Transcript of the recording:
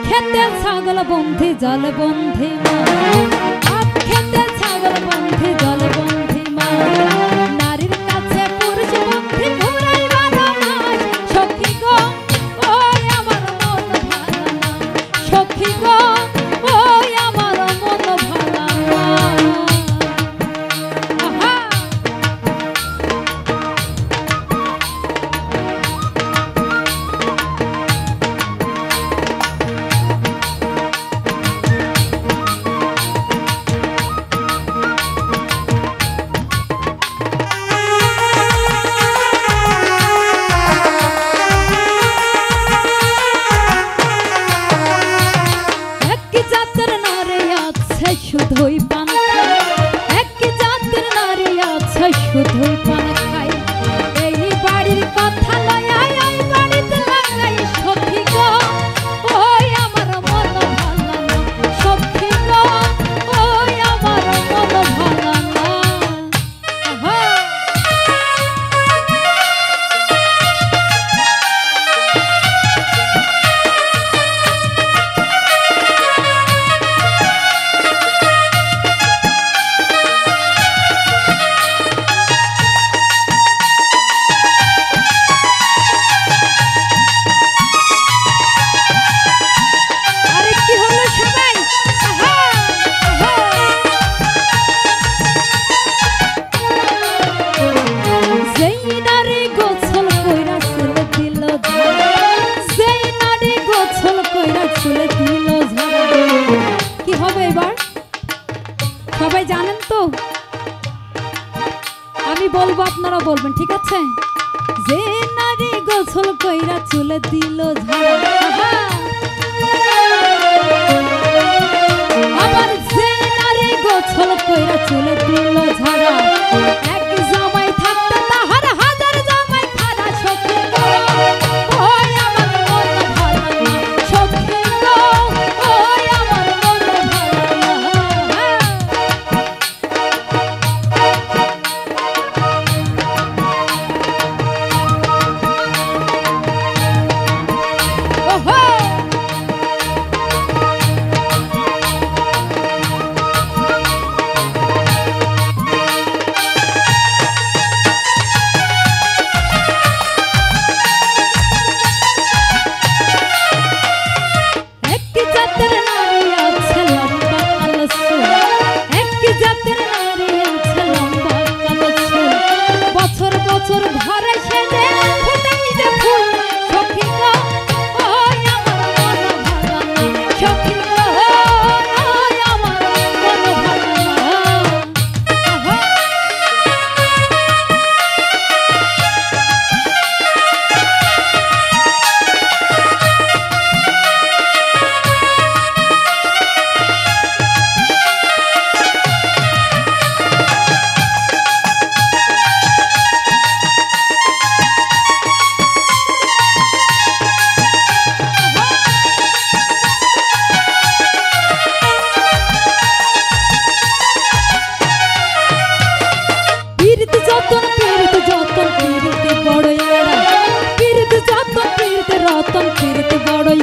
খেতে ছাগল বন্ধি জল বন্ধি মা খেতে ছাগল বন্ধি জল বন্ধি মা নারীর কাছে পুরুষ বন্ধি ঘুরাই বারমাস সখী গো ওই আমার মন ভালো না সখী গো ওই আমার মন ভালো না শুধুই পান খায় এক জাতের নারী আছে শুধুই পান খায় এই বাড়ির কথা লয়া এই বাড়িতে লাগাই সখী গো ওই আমার মন ভালো না সখী গো ওই আমার মন ভালো না সবাই জানেন তো আমি বলবো আপনারা বলবেন ঠিক আছে যে নারী গোসল কইরা চুলে দিল ঝাড়া আবার যে নারী গোসল কইরা চুলে দিল ঝাড়া এক জামাই থাকতে তাহার হাজার জামাই খাড়া সখী গো ওই আমার মন ভালো না সখী গো ওই আমার মন ভালো না বড়ই